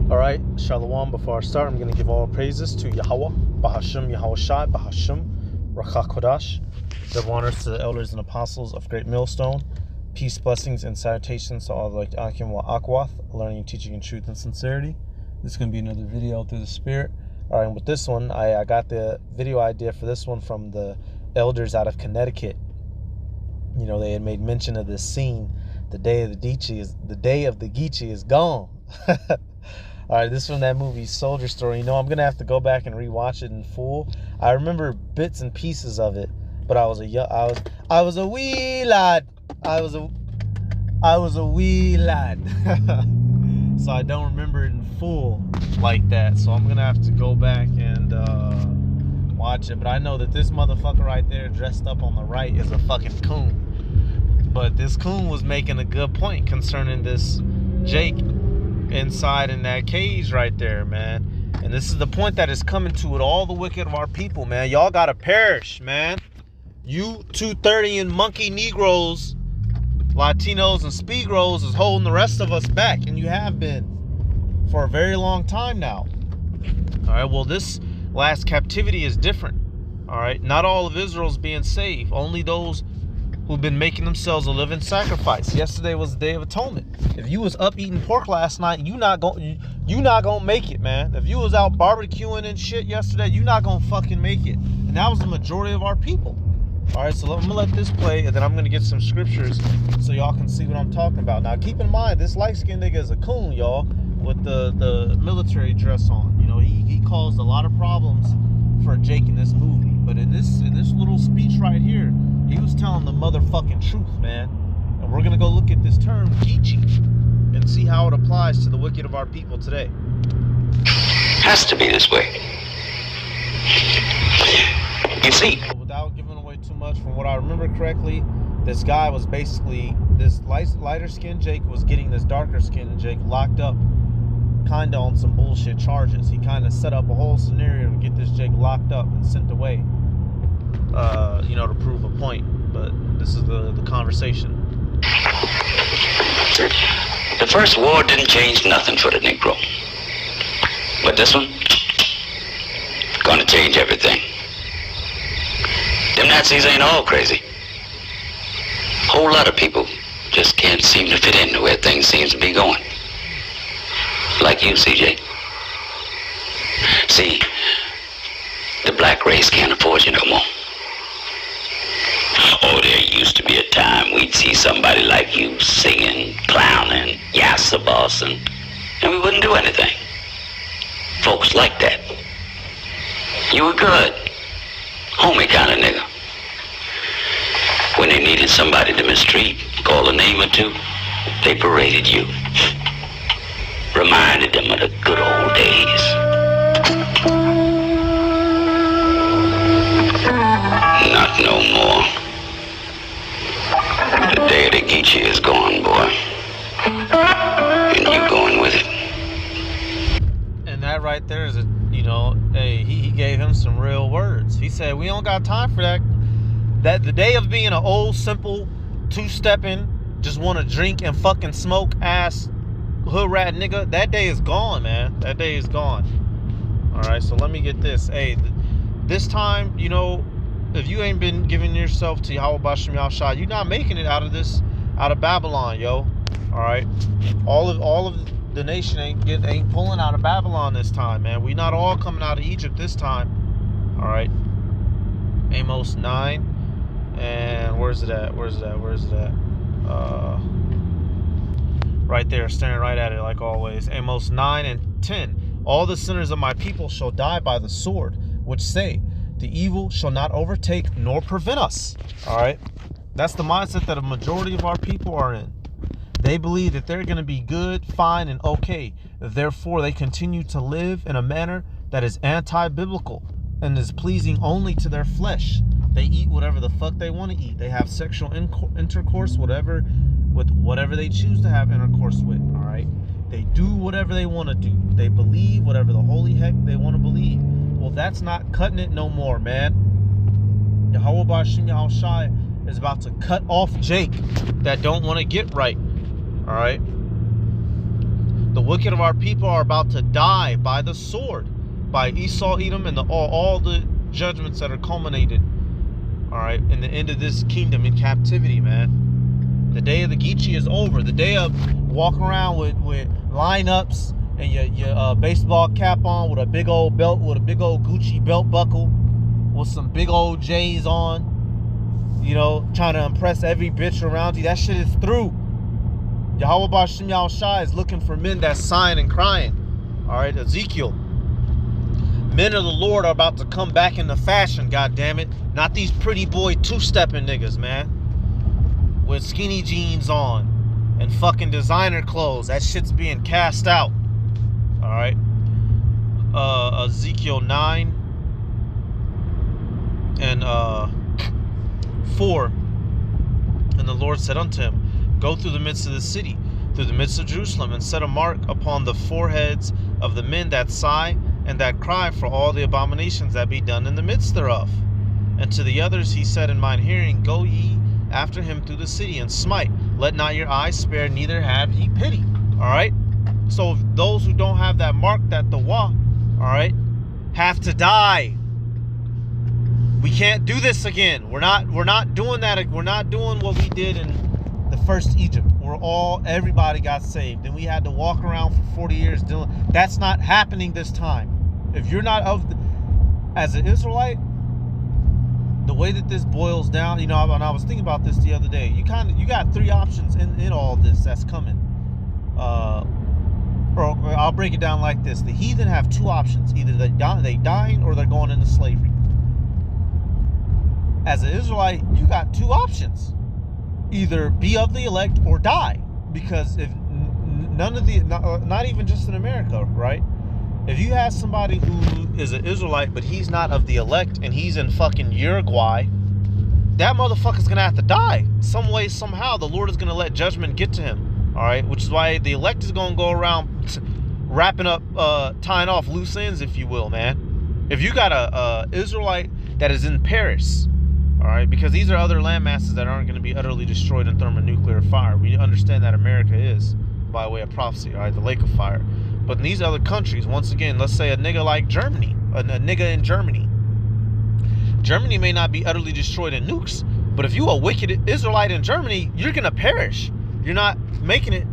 All right, Shalom. Before I start, I'm going to give all praises to Yahweh, Bahashim, Yahweh Shai, Bahashim, Rakha Kodash. Double honors to the elders and apostles of Great Millstone. Peace, blessings, and salutations to all the Akim wa Akwath, learning, teaching in truth and sincerity. This is going to be another video through the Spirit. All right, and with this one, I got the video idea for this one from the elders out of Connecticut. You know, they had made mention of this scene. The day of the Geechie is gone. All right, this is from that movie Soldier Story. You know, I'm gonna have to go back and rewatch it in full. I remember bits and pieces of it, but I was a wee lad. I was a wee lad. So I don't remember it in full like that. So I'm gonna have to go back and watch it. But I know that this motherfucker right there, dressed up on the right, is a fucking coon. But this coon was making a good point concerning this Jake inside in that cage right there, man. And this is the point that is coming to it, all the wicked of our people, man. Y'all gotta perish, man. You 230 and monkey Negroes, Latinos and Speegros is holding the rest of us back, and you have been for a very long time now. All right, well, this last captivity is different. All right, not all of Israel's being saved, only those who've been making themselves a living sacrifice. Yesterday was the Day of Atonement. If you was up eating pork last night, you not gonna make it, man. If you was out barbecuing and shit yesterday, you not gonna fucking make it. And that was the majority of our people. All right, so I'm gonna let this play, and then I'm gonna get some scriptures so y'all can see what I'm talking about. Now, keep in mind, this light-skinned nigga is a coon, y'all, with the military dress on. You know, he caused a lot of problems for Jake in this movie. But in this little speech right here, he was telling the motherfucking truth, man. And we're gonna go look at this term, Geechie, and see how it applies to the wicked of our people today. Has to be this way. You see, without giving away too much, from what I remember correctly, this guy was basically, this lighter skinned Jake was getting this darker skinned Jake locked up kind of on some bullshit charges. He kind of set up a whole scenario to get this Jake locked up and sent away, you know, to prove a point. But this is the conversation. the first war didn't change nothing for the Negro. But this one, gonna change everything. Them Nazis ain't all crazy. Whole lot of people just can't seem to fit into where things seems to be going. Like you, CJ. See, the black race can't afford you no more. Oh, there used to be a time we'd see somebody like you singing, clowning, yassa bossing, and we wouldn't do anything. Folks like that. You were good. Homie kind of nigga. When they needed somebody to mistreat, call a name or two, they paraded you. Reminded them of the good old days. Not no more. The day of the Geechie is gone, boy. And you going with it. And that right there is you know, hey, he gave him some real words. He said, we don't got time for that. That the day of being an old, simple, two-stepping, just want to drink and fucking smoke ass hood rat nigga, that day is gone, man. That day is gone. All right, so let me get this. Hey, this time, you know, if you ain't been giving yourself to Yahweh Bashim Yahshua, you're not making it out of Babylon, yo. All right, all of the nation ain't pulling out of Babylon this time, man. We not all coming out of Egypt this time. All right, Amos 9, and where's it at? Right there, staring right at it like always. Amos 9 and 10. All the sinners of my people shall die by the sword, which say, the evil shall not overtake nor prevent us. All right, that's the mindset that a majority of our people are in. They believe that they're going to be good, fine, and okay. Therefore, they continue to live in a manner that is anti-biblical and is pleasing only to their flesh. They eat whatever the fuck they want to eat. They have sexual intercourse, with whatever they choose to have intercourse with. All right, they do whatever they want to do. They believe whatever the holy heck they want to believe. Well, that's not cutting it no more, man. Yahweh Bashim Yahushai is about to cut off Jake that don't want to get right. All right. The wicked of our people are about to die by the sword, by Esau, Edom, and all the judgments that are culminated, all right, in the end of this kingdom in captivity, man. The day of the Geechie is over. The day of walking around with lineups and your baseball cap on with a big old belt, with a big old Gucci belt buckle, with some big old J's on, you know, trying to impress every bitch around you. That shit is through. Yahweh Ba'Shem Yahushua is looking for men that's sighing and crying. All right, Ezekiel. Men of the Lord are about to come back into fashion, goddammit. Not these pretty boy two-stepping niggas, man. With skinny jeans on and fucking designer clothes. That shit's being cast out. All right. Ezekiel 9 and 4. And the Lord said unto him, go through the midst of the city, through the midst of Jerusalem, and set a mark upon the foreheads of the men that sigh and that cry for all the abominations that be done in the midst thereof. And to the others he said in mine hearing, go ye after him through the city, and smite. Let not your eyes spare, neither have ye pity. All right? So those who don't have that mark, that the wa, all right, have to die. We can't do this again. We're not doing that. We're not doing what we did in the first Egypt, where everybody got saved, and we had to walk around for 40 years doing. That's not happening this time. If you're not as an Israelite, the way that this boils down, you know, and I was thinking about this the other day. You got three options in all this that's coming. Or I'll break it down like this: the heathen have two options: either they dying or they're going into slavery. As an Israelite, you got two options: either be of the elect or die. Because if none of the, not even just in America, right? If you have somebody who is an Israelite, but he's not of the elect, and he's in fucking Uruguay, that motherfucker's gonna have to die. Some way, somehow, the Lord is gonna let judgment get to him. All right, which is why the elect is gonna go around wrapping up, tying off loose ends, if you will, man. If you got a Israelite that is in Paris, all right, because these are other land masses that aren't gonna be utterly destroyed in thermonuclear fire. We understand that America is, by way of prophecy, all right, the lake of fire. But in these other countries, once again, let's say a nigga like Germany, a nigga in Germany. Germany may not be utterly destroyed in nukes, but if you a wicked Israelite in Germany, you're gonna perish. You're not making it.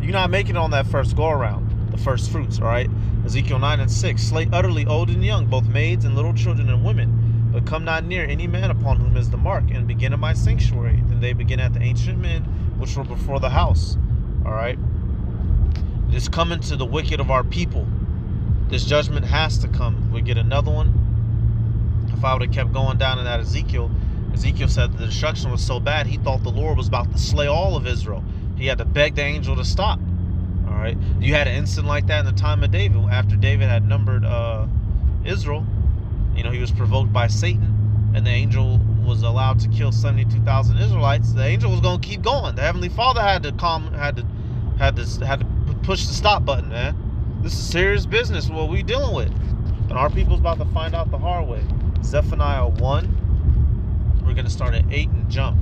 You're not making it on that first go around, the first fruits. All right, Ezekiel 9 and 6. Slay utterly old and young, both maids and little children and women, but come not near any man upon whom is the mark, and begin at my sanctuary. Then they begin at the ancient men which were before the house. All right. This coming to the wicked of our people. This judgment has to come. We get another one. If I would have kept going down in that Ezekiel said the destruction was so bad, he thought the Lord was about to slay all of Israel. He had to beg the angel to stop. All right. You had an incident like that in the time of David. After David had numbered Israel, you know, he was provoked by Satan, and the angel was allowed to kill 72,000 Israelites. The angel was going to keep going. The Heavenly Father had to push the stop button, man. This is serious business, what we dealing with. And our people's about to find out the hard way. Zephaniah 1, we're going to start at 8 and jump.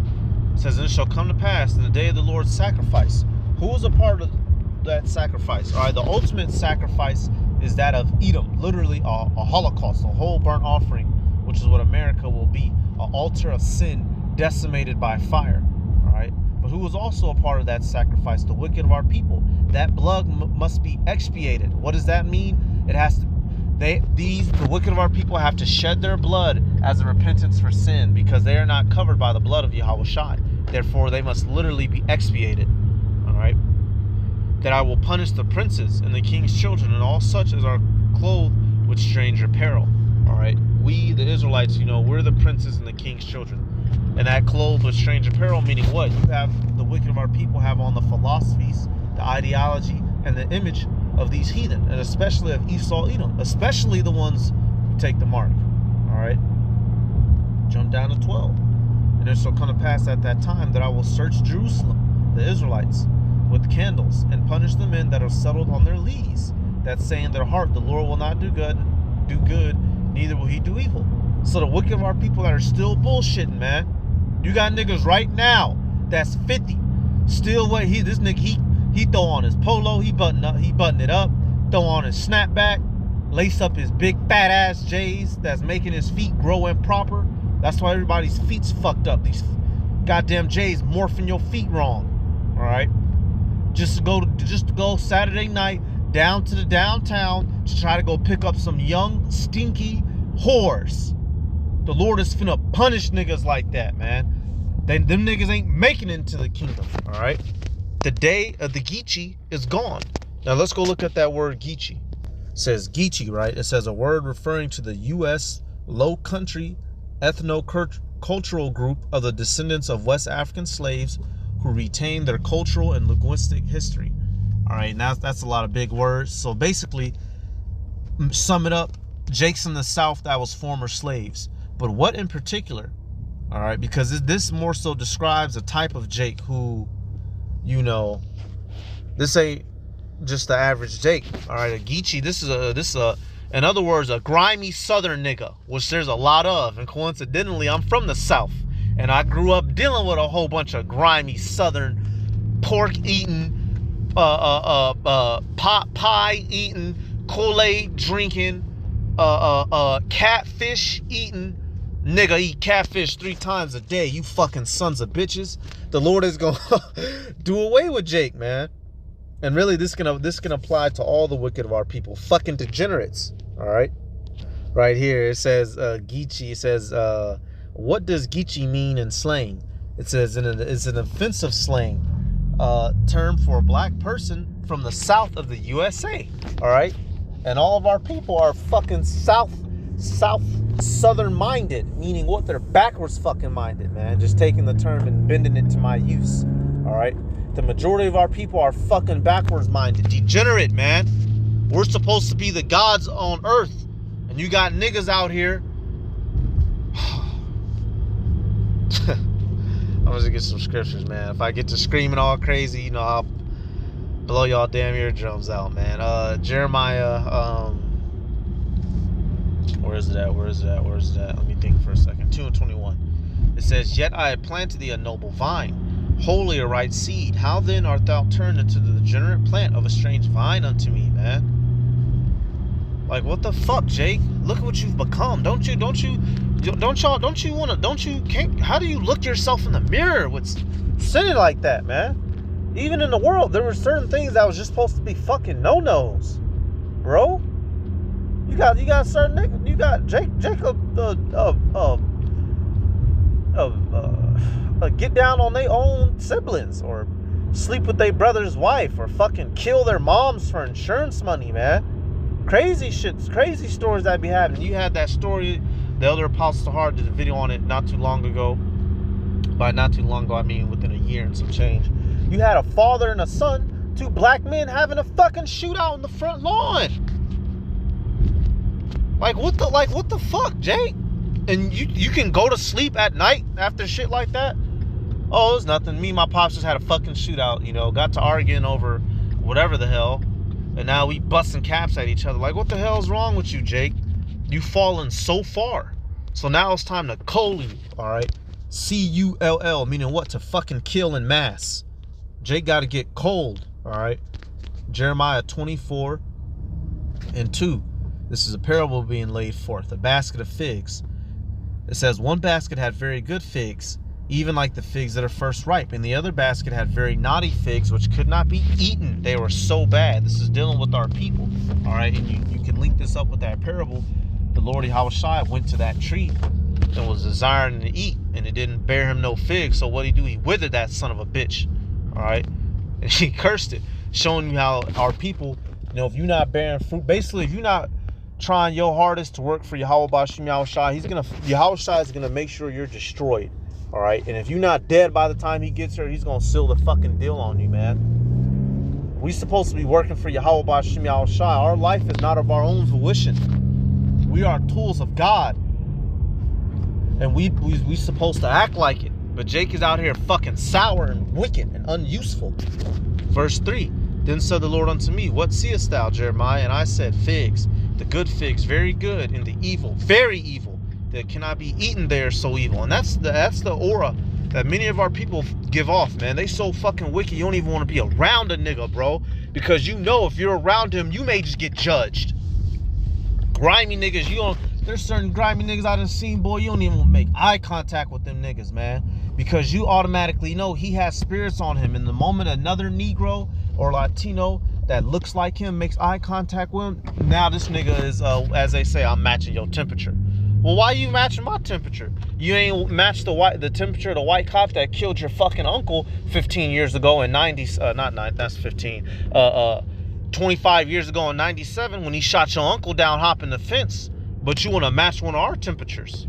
It says, and it shall come to pass in the day of the Lord's sacrifice. Who was a part of that sacrifice? All right, the ultimate sacrifice is that of Edom. Literally a holocaust, a whole burnt offering, which is what America will be. An altar of sin decimated by fire. All right. But who was also a part of that sacrifice? The wicked of our people. That blood must be expiated. What does that mean? It has to. The wicked of our people have to shed their blood as a repentance for sin, because they are not covered by the blood of Yahushua. Therefore, they must literally be expiated. All right. That I will punish the princes and the king's children and all such as are clothed with strange apparel. All right. We, the Israelites, you know, we're the princes and the king's children. And that clothed with strange apparel, meaning what? You have the wicked of our people have on the philosophies, the ideology, and the image of these heathen, and especially of Esau, Edom, especially the ones who take the mark. All right. Jump down to 12. And it shall come to pass at that time that I will search Jerusalem, the Israelites, with candles, and punish the men that are settled on their lees, that say in their heart, the Lord will not do good, neither will he do evil. So the wicked of our people that are still bullshitting, man. You got niggas right now that's 50. Still what this nigga, He throw on his polo, he button it up, throw on his snapback, lace up his big fat ass J's that's making his feet grow improper. That's why everybody's feet's fucked up. These goddamn J's morphing your feet wrong. All right, just to go Saturday night down to the downtown to try to go pick up some young stinky whores. The Lord is finna punish niggas like that, man. Them niggas ain't making it into the kingdom. All right, the day of the Geechie is gone. Now let's go look at that word Geechie. It says Geechie, right? It says a word referring to the U.S. Low Country ethno-cultural group of the descendants of West African slaves who retain their cultural and linguistic history. All right, now that's a lot of big words. So basically, sum it up, Jakes in the South that was former slaves. But what in particular? All right, because this more so describes a type of Jake who, you know, this ain't just the average Jake. All right, a Geechie, this is a in other words, a grimy Southern nigga, which there's a lot of. And coincidentally, I'm from the South. And I grew up dealing with a whole bunch of grimy Southern pork-eating, pot pie-eating, Kool-Aid drinking, catfish-eating. Nigga eat catfish 3 times a day, you fucking sons of bitches. The Lord is going to do away with Jake, man. And really, this can apply to all the wicked of our people. Fucking degenerates. All right. Right here, it says Geechie. It says, what does Geechie mean in slang? It says it's an offensive slang term for a black person from the south of the USA. All right. And all of our people are fucking southern minded, meaning what? They're backwards fucking minded, man. Just taking the term and bending it to my use. All right. The majority of our people are fucking backwards minded. Degenerate, man. We're supposed to be the gods on earth. And you got niggas out here. I'm gonna get some scriptures, man. If I get to screaming all crazy, you know, I'll blow y'all damn eardrums out, man. Jeremiah, where is it at? Let me think for a second. 2:21. It says, yet I had planted thee a noble vine, wholly a right seed. How then art thou turned into the degenerate plant of a strange vine unto me, man? Like, what the fuck, Jake? Look at what you've become. How do you look yourself in the mirror with sinning like that, man? Even in the world, there were certain things that was just supposed to be fucking no-nos, bro. You got certain niggas. You got Jacob, get down on their own siblings, or sleep with their brother's wife, or fucking kill their moms for insurance money, man. Crazy stories that be happening. You had that story, the Elder Apostle Hart did a video on it not too long ago. By not too long ago, I mean within a year and some change. You had a father and a son, 2 black men having a fucking shootout in the front lawn. Like what the fuck, Jake? And you can go to sleep at night after shit like that? Oh, it's nothing. Me and my pops just had a fucking shootout, you know, got to arguing over whatever the hell. And now we busting caps at each other. Like, what the hell is wrong with you, Jake? You've fallen so far. So now it's time to cull you, all right? C-U-L-L, meaning what? To fucking kill in mass. Jake got to get cold, all right? Jeremiah 24:2. This is a parable being laid forth, a basket of figs. It says, one basket had very good figs, even like the figs that are first ripe. And the other basket had very naughty figs, which could not be eaten. They were so bad. This is dealing with our people. All right, and you can link this up with that parable. The Lord Yahushua went to that tree and was desiring to eat, and it didn't bear him no figs. So what did he do? He withered that son of a bitch. All right, and he cursed it, showing you how our people, you know, if you're not bearing fruit, basically, if you're not trying your hardest to work for Yahweh Bashim Yahushua, Yahushua is gonna make sure you're destroyed. All right, and if you're not dead by the time he gets here, he's gonna seal the fucking deal on you, man. We supposed to be working for Yahweh Bashim Yahushua. Our life is not of our own volition. We are tools of God, and we supposed to act like it. But Jake is out here fucking sour and wicked and unuseful. Verse 3. Then said the Lord unto me, what seest thou, Jeremiah? And I said, figs, the good figs, very good, and the evil, very evil, that cannot be eaten, they are so evil. And that's the aura that many of our people give off, man. They so fucking wicked, you don't even want to be around a nigga, bro. Because you know if you're around him, you may just get judged. Grimy niggas, you don't... There's certain grimy niggas I done seen, boy, you don't even want to make eye contact with them niggas, man. Because you automatically know he has spirits on him. And the moment another Negro or Latino that looks like him makes eye contact with him, now this nigga is, as they say, I'm matching your temperature. Well, why you matching my temperature? You ain't matched the temperature of the white cop that killed your fucking uncle 15 years ago in 25 years ago in 97 when he shot your uncle down hopping the fence. But you want to match one of our temperatures,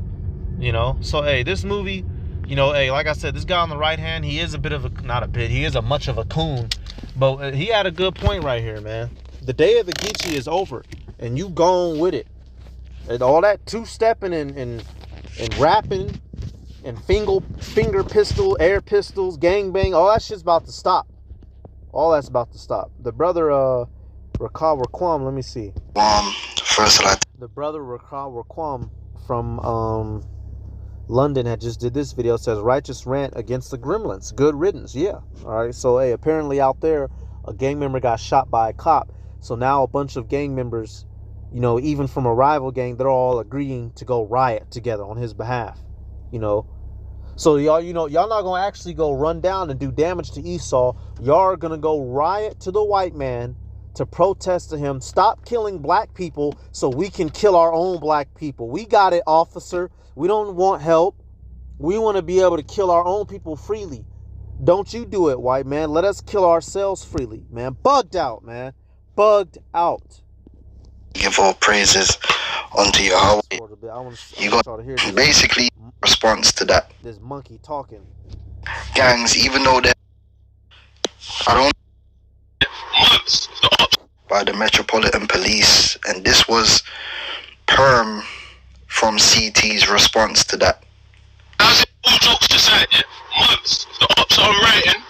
you know? So, hey, this movie, you know, hey, like I said, this guy on the right hand, he is a bit of a, not a bit, he is a much of a coon. But he had a good point right here, man. The day of the Geechie is over, and you gone with it. And all that two-stepping and rapping and finger pistol, air pistols, gangbang, all that shit's about to stop. All that's about to stop. The brother, Raquam, let me see. The brother Raquam from London had just did this video. It says righteous rant against the gremlins. Good riddance. Yeah. All right. So hey, apparently out there, a gang member got shot by a cop. So now a bunch of gang members, you know, even from a rival gang, they're all agreeing to go riot together on his behalf. You know. So y'all, you know, y'all not gonna actually go run down and do damage to Esau. Y'all are gonna go riot to the white man to protest to him, stop killing black people so we can kill our own black people. We got it, officer. We don't want help. We want to be able to kill our own people freely. Don't you do it, white man. Let us kill ourselves freely, man. Bugged out, man. Bugged out. Give all praises unto Yahweh. You got basically response to that. This monkey talking. Gangs, even though they're... I don't... by the Metropolitan Police, and this was Perm from CT's response to that. How's it all jokes to side, yeah? Months. The ops are writing,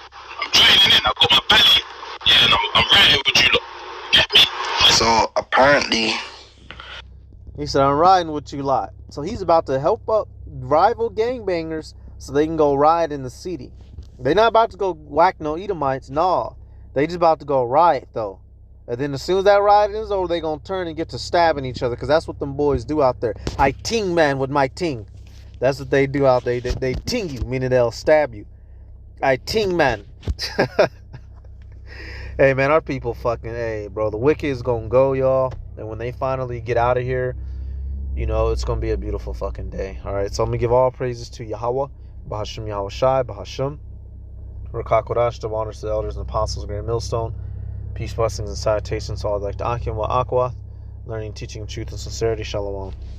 I'm training in, I've got my belly, yeah, and I'm writing with you lot. Get me? So apparently he said, I'm riding with you lot. So he's about to help up rival gangbangers so they can go riot in the city. They're not about to go whack no Edomites, no. They just about to go riot though. And then as soon as that riot is over, they gonna turn and get to stabbing each other, because that's what them boys do out there. I ting man with my ting. That's what they do out there. They ting you, meaning they'll stab you. I ting man. Hey man, our people fucking, hey bro, the wicked is gonna go, y'all. And when they finally get out of here, you know, it's gonna be a beautiful fucking day. Alright, so I'm gonna give all praises to Yahweh, Bahashim Yahweh Shai, Bahashim, Rakakodash, the honors to the elders and apostles, Great Millstone. Peace, blessings, and salutations to all like the Akim wa Akwath, learning, teaching, truth, and sincerity. Shalom.